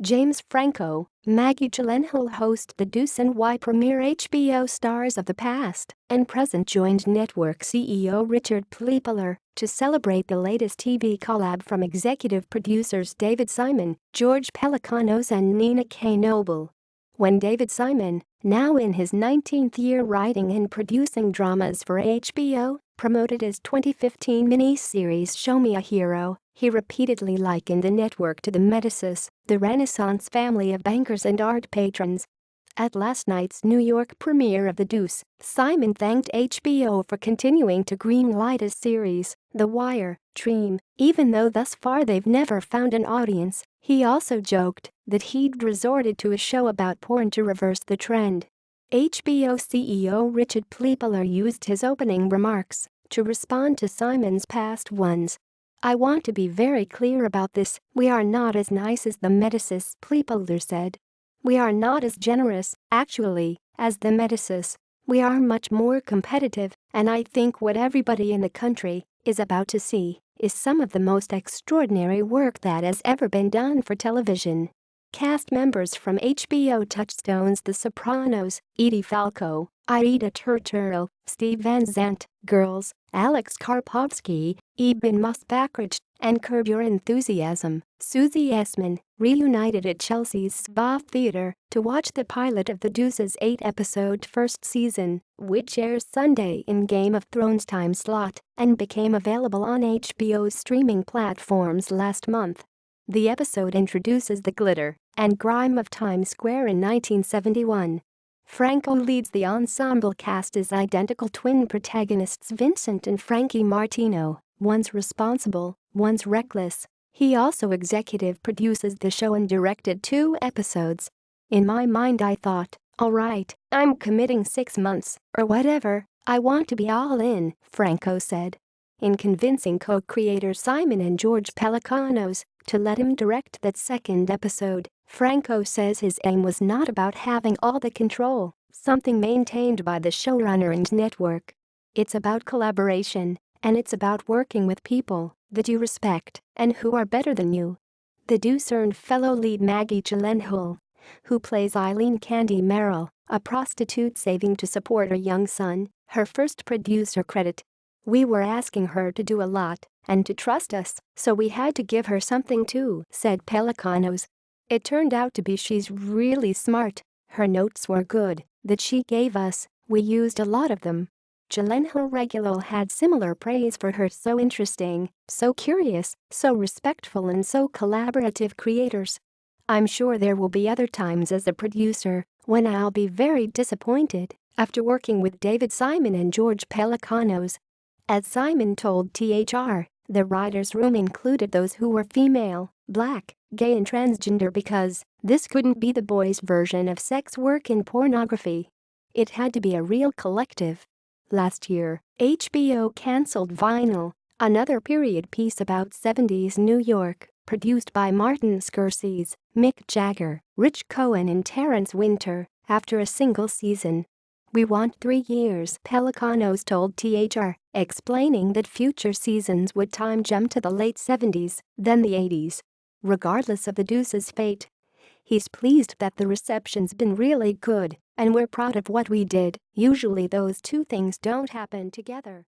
James Franco, Maggie Gyllenhaal host the Deuce N.Y premiere. HBO stars of the past and present joined network CEO Richard Plepler to celebrate the latest TV collab from executive producers David Simon, George Pelecanos and Nina K. When David Simon, now in his 19th year writing and producing dramas for HBO, promoted his 2015 miniseries Show Me a Hero, he repeatedly likened the network to the Medicis, the Renaissance family of bankers and art patrons. At last night's New York premiere of The Deuce, Simon thanked HBO for continuing to greenlight his series, The Wire, Treme, even though thus far they've never found an audience. He also joked that he'd resorted to a show about porn to reverse the trend. HBO CEO Richard Plepler used his opening remarks to respond to Simon's past ones. "I want to be very clear about this, we are not as nice as the Medicis," Plepler said. "We are not as generous, actually, as the Medicis. We are much more competitive, and I think what everybody in the country is about to see is some of the most extraordinary work that has ever been done for television." Cast members from HBO touchstones The Sopranos, Edie Falco, Aida Turturro, Steve Van Zandt, Girls, Alex Karpovsky, Eben Musbakrich, and Curb Your Enthusiasm, Susie Essman, reunited at Chelsea's Spa Theatre to watch the pilot of The Deuce's 8-episode first season, which airs Sunday in Game of Thrones time slot and became available on HBO's streaming platforms last month. The episode introduces the glitter and grime of Times Square in 1971. Franco leads the ensemble cast as identical twin protagonists Vincent and Frankie Martino, one's responsible, one's reckless. He also executive produces the show and directed 2 episodes. "In my mind I thought, alright, I'm committing 6 months, or whatever, I want to be all in," Franco said. In convincing co-creators Simon and George Pelecanos to let him direct that 2nd episode, Franco says his aim was not about having all the control, something maintained by the showrunner and network. "It's about collaboration, and it's about working with people that you respect and who are better than you." The Deuce earned fellow lead Maggie Gyllenhaal, who plays Eileen Candy Merrill, a prostitute saving to support her young son, her first producer credit. "We were asking her to do a lot and to trust us, so we had to give her something too," said Pelecanos. "It turned out to be she's really smart. Her notes were good that she gave us, we used a lot of them." Gyllenhaal regularly had similar praise for her so interesting, so curious, so respectful and so collaborative creators. "I'm sure there will be other times as a producer when I'll be very disappointed after working with David Simon and George Pelecanos." As Simon told THR, the writers' room included those who were female, black, gay and transgender because this couldn't be the boys' version of sex work in pornography. It had to be a real collective. Last year, HBO cancelled Vinyl, another period piece about 70s New York, produced by Martin Scorsese, Mick Jagger, Rich Cohen and Terrence Winter, after a single season. "We want 3 years," Pelecanos told THR, explaining that future seasons would time jump to the late 70s, then the 80s. Regardless of the Deuce's fate, he's pleased that the reception's been really good, and we're proud of what we did. Usually those 2 things don't happen together.